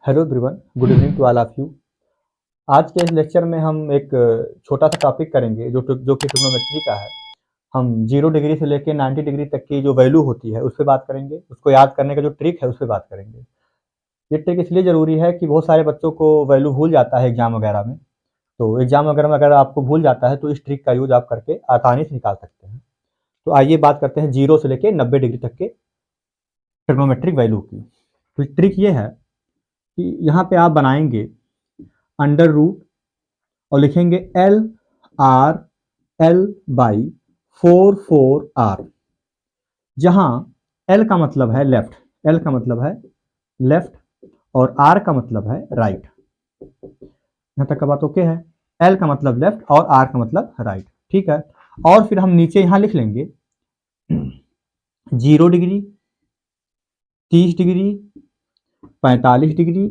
Hello everyone, good evening to all of you. आज के इस लेक्चर में हम एक छोटा सा टॉपिक करेंगे जो कि ट्रिग्नोमेट्री का है। हम 0 डिग्री से लेकर 90 डिग्री तक की जो वैल्यू होती है उस पर बात करेंगे। उसको याद करने का जो ट्रिक है उस पर बात करेंगे। ये ट्रिक इसलिए ज़रूरी है कि बहुत सारे बच्चों को वैल्यू भूल जाता है एग्जाम वगैरह में। तो एग्जाम वगैरह में अगर आपको भूल जाता है तो इस ट्रिक का यूज आप करके आसानी से निकाल सकते हैं। तो आइए बात करते हैं 0 से लेकर 90 डिग्री तक के ट्रिग्नोमेट्रिक वैल्यू की। तो ट्रिक ये है कि यहाँ पे आप बनाएंगे अंडर रूट और लिखेंगे एल आर एल बाई 4 जहां एल का मतलब है लेफ्ट, एल का मतलब है लेफ्ट और आर का मतलब है राइट। यहां तक का बात ओके है। एल का मतलब लेफ्ट और आर का मतलब राइट, ठीक है। और फिर हम नीचे यहां लिख लेंगे 0 डिग्री, 30 डिग्री, 45 डिग्री,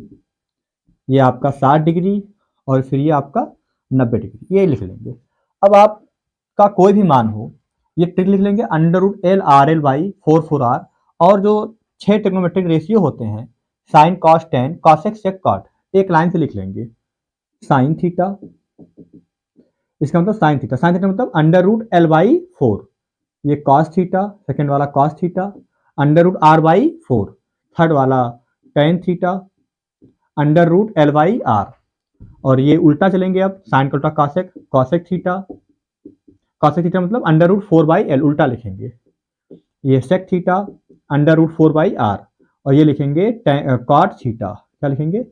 ये आपका 60 डिग्री और फिर ये आपका 90 डिग्री, ये लिख लेंगे। अब आपका कोई भी मान हो, ये ट्रिक लिख लेंगे under root L R L by 4 और जो 6 ट्रिग्नोमेट्रिक रेशियो होते हैं sine cos tan cosec sec cot, एक लाइन से लिख लेंगे साइन थीटा, इसका मतलब साइन थीटा, साइन थीटा मतलब अंडर रूट एल बाई 4, ये कॉस थीटा, सेकेंड वाला cos theta, under root R by 4, third वाला tan theta, under root L by R, और ये उल्टा चलेंगे अब साइन का उल्टा cosec, cosec theta, cosec theta मतलब अंडर रूट 4 बाई एल, उल्टा लिखेंगे। ये sec theta under root 4 by R, और ये लिखेंगे कॉट थीटा, क्या लिखेंगे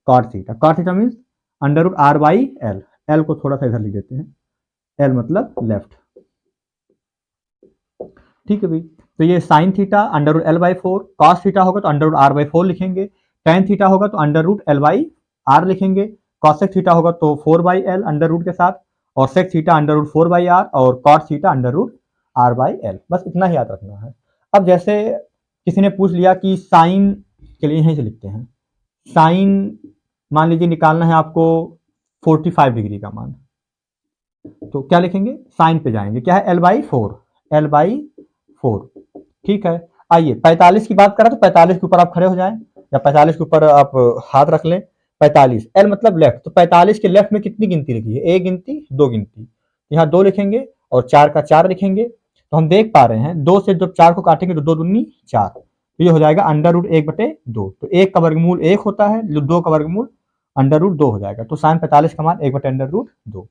cot theta, cot theta means under root R by L, L को थोड़ा सा इधर लिख देते हैं, एल मतलब लेफ्ट, ठीक है भाई। तो ये sine theta under root L by 4, cos theta होगा तो अंडर रूट आर बाई 4 लिखेंगे, टेन थीटा होगा तो under root L by R लिखेंगे, कॉसेक थीटा होगा तो 4 बाई एल अंडर रूट के साथ, और sec theta under root 4 by R, और cot theta under root R by L. बस इतना ही याद रखना है। अब जैसे किसी ने पूछ लिया कि साइन के लिए यहीं से लिखते हैं, साइन मान लीजिए निकालना है आपको 45 डिग्री का मान, तो क्या लिखेंगे साइन पे जाएंगे, क्या है एल बाई 4, एल बाई 4, ठीक है। आइए 45 की बात करें तो 45 के ऊपर आप खड़े हो जाएं या 45 के ऊपर आप हाथ रख लें। 45 एल मतलब लेफ्ट, तो 45 के लेफ्ट में कितनी गिनती लिखी है, एक गिनती दो गिनती, यहाँ 2 लिखेंगे और 4 का 4 लिखेंगे। तो हम देख पा रहे हैं 2 से जब 4 को काटेंगे तो 2 दूनी 4, तो ये हो जाएगा अंडर रूट 1/2, तो 1 का वर्गमूल 1 होता है, 2 का वर्गमूल अंडर रूट 2 हो जाएगा। तो साइन 45 का मान 1/√2।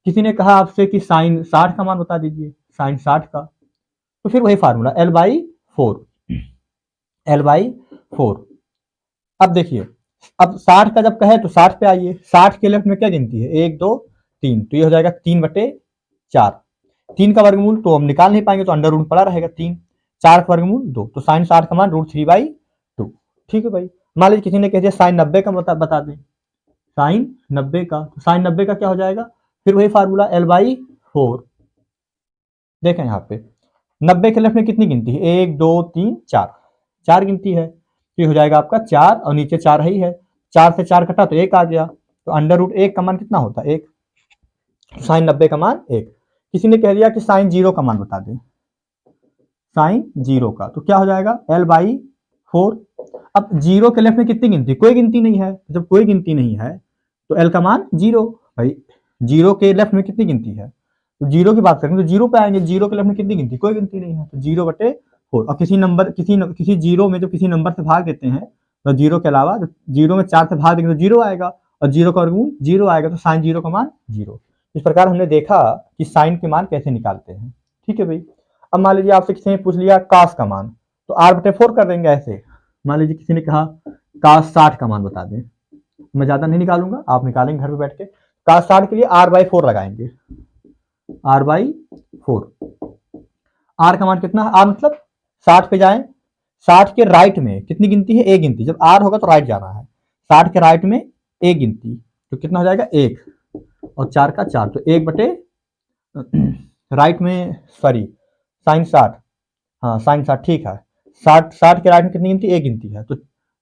किसी ने कहा आपसे कि साइन 60 का मान बता दीजिए, साइन 60 का, तो फिर वही formula L by 4, L by 4। अब देखिए, अब 60 का जब कहे तो 60 पे आइए, 60 के लेफ्ट में क्या गिनती है 1 2 3, तो ये हो जाएगा 3/4, 3 का वर्गमूल तो हम निकाल नहीं पाएंगे तो अंडर रूट पड़ा रहेगा 3, 4 का वर्गमूल 2, तो साइन 60 का मान √3/2, ठीक है भाई। मान लीजिए किसी ने कह दिया साइन 90 का बता दें, साइन 90 का, तो साइन 90 का क्या हो जाएगा, फिर वही फार्मूला एल बाई 4। देखें यहाँ पे 90 के लेफ्ट में कितनी गिनती है 1 2 3 4, 4 गिनती है, तो ये हो जाएगा आपका 4 और नीचे 4 ही है, 4 से 4 कटा तो 1 आ गया, तो अंडर रूट 1 का मान कितना होता है 1, साइन 90 का मान 1। किसी ने कह दिया कि साइन 0 का मान बता दें, साइन 0 का, तो क्या हो जाएगा एल बाई 4। अब 0 के लेफ्ट में कितनी गिनती, कोई गिनती नहीं है, जब कोई गिनती नहीं है तो एल का मान 0 भाई, 0 के लेफ्ट में कितनी गिनती है, तो 0 की बात करेंगे तो 0 पे आएंगे, 0 के लेफ्ट में कितनी गिनती, कोई गिनती नहीं है, तो 0/4। और किसी नंबर किसी 0 में जो किसी नंबर से भाग देते हैं तो 0 के अलावा 0 में 4 से भाग देंगे तो 0 आएगा, और 0 का वर्गमूल 0 आएगा, तो साइन 0 का मान 0। इस प्रकार हमने देखा कि साइन के मान कैसे निकालते हैं, ठीक है भाई। अब मान लीजिए आपसे किसी ने पूछ लिया कास का मान, तो r/4 कर देंगे ऐसे। मान लीजिए किसी ने कहा कास 60 का मान बता दें, मैं ज्यादा नहीं निकालूंगा, आप निकालेंगे घर पे बैठ के। कास 60 के लिए r/4 लगाएंगे, r/4, r का मान कितना, r मतलब 60 पे जाएं, 60 के राइट में कितनी गिनती है एक गिनती, जब r होगा तो राइट जाना है, 60 के राइट में एक गिनती, तो कितना हो जाएगा 1, और 4 का 4, तो 1 राइट में सॉरी साइन 60, हाँ साइन 60 ठीक है, 60 के राइट में कितनी गिनती एक गिनती है, तो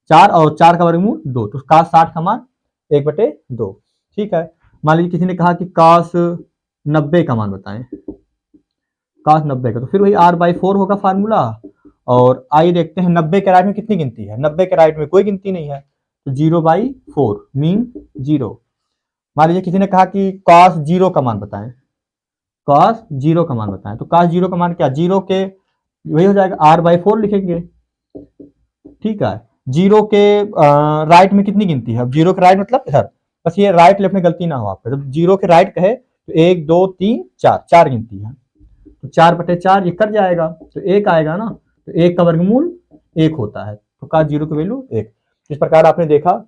4 और 4 का वर्गमूल 2, तो कास 60 का मान 1/2। ठीक है। मान लीजिए किसी ने कहा कि cos 90 का मान बताएं, cos 90 का, तो फिर वही r/4 होगा फार्मूला। और आइए देखते हैं 90 के राइट में कितनी गिनती है। 90 के राइट में कोई गिनती नहीं है, तो 0/4 मीन 0। मान लीजिए किसी ने कहा कि cos 0 का मान बताएं, cos 0 का मान बताएं, तो cos 0 का मान क्या, 0 के वही हो जाएगा r/4 लिखेंगे। ठीक है, 0 के राइट में कितनी गिनती है, अब 0 के राइट मतलब इधर, बस ये राइट लेफ्ट में गलती ना हो आपका, जब 0 के राइट कहे तो 1 2 3 4, 4 गिनती है, तो 4/4 ये कट जाएगा तो 1 आएगा ना, तो 1 का वर्गमूल 1 होता है, तो cos 0 की वैल्यू 1। इस प्रकार आपने देखा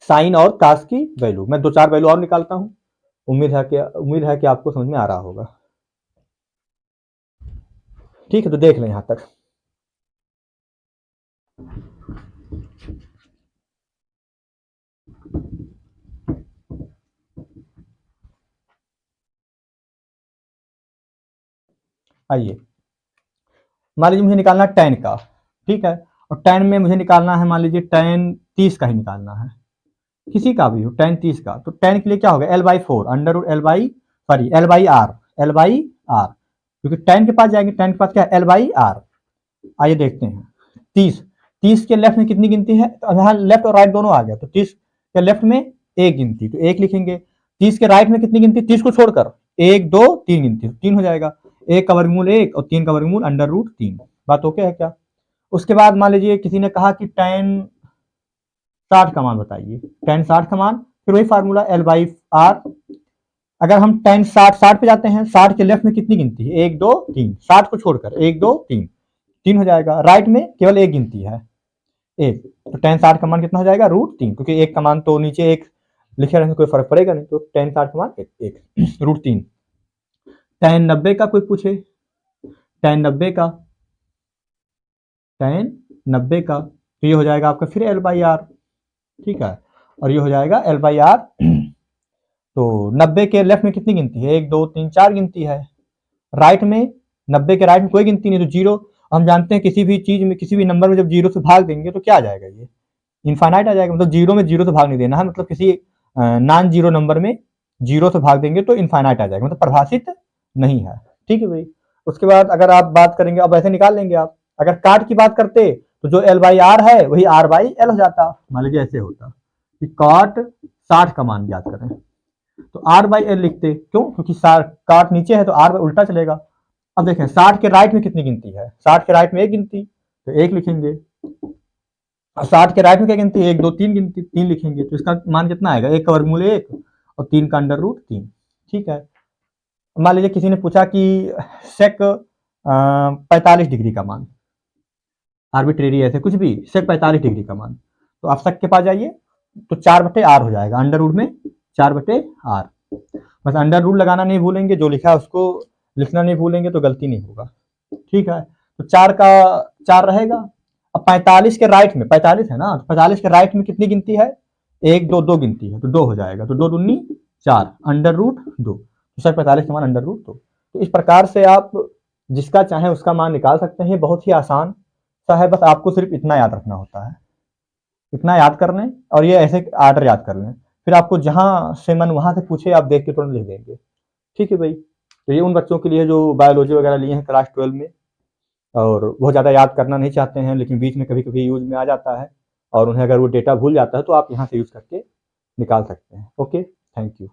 साइन और cos की वैल्यू। मैं 2-4 वैल्यू और निकालता हूं, उम्मीद है कि आपको समझ में आ रहा होगा। ठीक है, तो देख लें यहां तक। आइए, मान लीजिए मुझे निकालना है tan का, ठीक है, और tan में मुझे निकालना है, मान लीजिए tan 30 का ही निकालना है, किसी का भी हो tan 30 का, तो tan के लिए क्या होगा, l/4 अंडर रूट l/r, क्योंकि tan के पास जाएंगे, tan के पास क्या है, l/r। आइए देखते हैं, 30 के लेफ्ट में कितनी गिनती है, तो यहाँ लेफ्ट और राइट दोनों आ गया, तो 30 के लेफ्ट में एक गिनती, तो एक लिखेंगे। 30 के राइट में कितनी गिनती, 30 को छोड़कर 1 2 3 गिनती, तो 3 हो जाएगा। 1 का वर्गमूल 1 और 3 का वर्गमूल अंडर रूट 3। बात ओके है क्या। उसके बाद मान लीजिए किसी ने कहा कि tan 60 का मान बताइए, tan 60 का मान, फिर वही फार्मूला l/r। अगर हम tan 60 पे जाते हैं, 60 के लेफ्ट में कितनी गिनती है, 1 2 3, 60 को छोड़कर 1 2 3, 3 हो जाएगा। राइट में केवल एक गिनती है, 1, तो tan 60 का मान कितना हो जाएगा, √3, क्योंकि 1 का मान तो नीचे 1 लिखे रहने से कोई फर्क पड़ेगा नहीं, तो tan 60 का मान 1 √3। tan 90 का कोई पूछे, tan 90 का, tan 90 का, तो ये हो जाएगा आपका फिर l/r। ठीक है, और ये हो जाएगा l/r। तो 90 के लेफ्ट में कितनी गिनती है, 1 2 3 4 गिनती है। राइट में 90 के राइट में कोई गिनती नहीं, तो 0। हम जानते हैं किसी भी चीज में, किसी भी नंबर में जब 0 से भाग देंगे तो क्या आ जाएगा, ये इनफाइनाइट आ जाएगा। मतलब 0 में 0 से भाग नहीं देना है, मतलब किसी नॉन जीरो नंबर में 0 से भाग देंगे तो इनफाइनाइट आ जाएगा, मतलब परिभाषित नहीं है। ठीक है भाई। उसके बाद अगर आप बात करेंगे, अब ऐसे निकाल लेंगे आप, अगर काट की बात करते तो जो l/r है वही r/l हो जाता। मान लीजिए ऐसे होता कि cot 60 का मान ज्ञात करें, तो r/l लिखते, क्यों, क्योंकि काट नीचे है तो r उल्टा चलेगा। अब देखें 60 के राइट में कितनी गिनती है, 60 के राइट में एक गिनती, तो 1 लिखेंगे। 60 के राइट में क्या गिनती है, 1 2 3 गिनती, 3 लिखेंगे, तो इसका मान कितना आएगा, 1 का वर्गमूल 1 और 3 का अंडर रूट 3। ठीक है। मान लीजिए किसी ने पूछा कि सेक 45 डिग्री का मान, आर्बिट्रेरी ऐसे कुछ भी, सेक 45 डिग्री का मान, तो आप सेक के पास जाइए, तो 4/r हो जाएगा, अंडर रूट में 4/r। बस अंडर रूट लगाना नहीं भूलेंगे, जो लिखा है उसको लिखना नहीं भूलेंगे, तो गलती नहीं होगा। ठीक है, तो 4 का 4 रहेगा। अब 45 के राइट में, 45 है ना, तो 45 के राइट में कितनी गिनती है, 1 2 2 गिनती है, तो 2 हो जाएगा, तो 2 दूनी 4 अंडर रूट 2, तो सर 45 का मान अंडर रूट 2। तो इस प्रकार से आप जिसका चाहे उसका मान निकाल सकते हैं, बहुत ही आसान सा है, बस आपको सिर्फ इतना याद रखना होता है, इतना याद कर लें और ये ऐसे आर्डर याद कर लें, फिर आपको जहां से मन वहां से पूछे आप देख के तुरंत लिख देंगे। ठीक है भाई। तो ये उन बच्चों के लिए जो बायोलॉजी वगैरह लिए हैं क्लास 12 में और बहुत ज़्यादा याद करना नहीं चाहते हैं, लेकिन बीच में कभी कभी यूज में आ जाता है और उन्हें अगर वो डेटा भूल जाता है तो आप यहाँ से यूज करके निकाल सकते हैं। Okay, thank you.